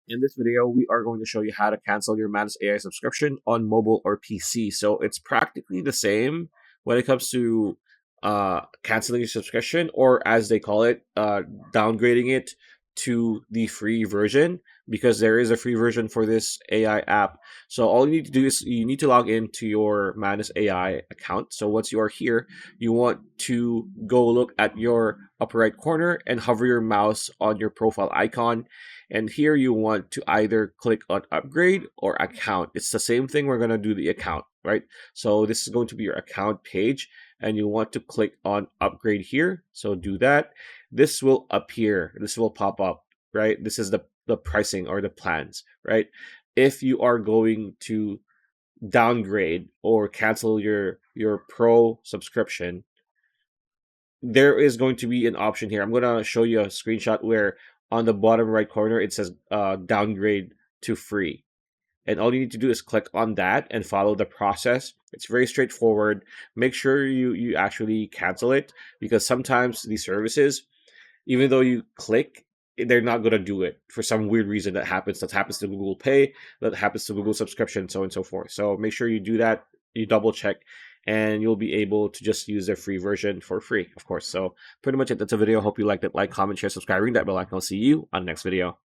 In this video, we are going to show you how to cancel your Manus AI subscription on mobile or PC. So it's practically the same when it comes to canceling your subscription, or as they call it, downgrading it to the free version, because there is a free version for this AI app. So all you need to do is you need to log into your Manus AI account. So once you are here, you want to go look at your upper right corner and hover your mouse on your profile icon, and here you want to either click on upgrade or account. It's the same thing. We're going to do the account, right? So this is going to be your account page, and you want to click on upgrade here. So do that. This will appear. This will pop up, right? This is the pricing or the plans, right? If you are going to downgrade or cancel your pro subscription, there is going to be an option here. I'm going to show you a screenshot where on the bottom right corner it says downgrade to free. And all you need to do is click on that and follow the process. It's very straightforward. Make sure you actually cancel it, because sometimes these services, even though you click, they're not going to do it for some weird reason that happens. That happens to Google Pay, that happens to Google subscription, so on and so forth. So make sure you do that, you double check, and you'll be able to just use the free version for free, of course. So pretty much it. That's a video. Hope you liked it. Like, comment, share, subscribe, ring that bell icon. I'll see you on the next video.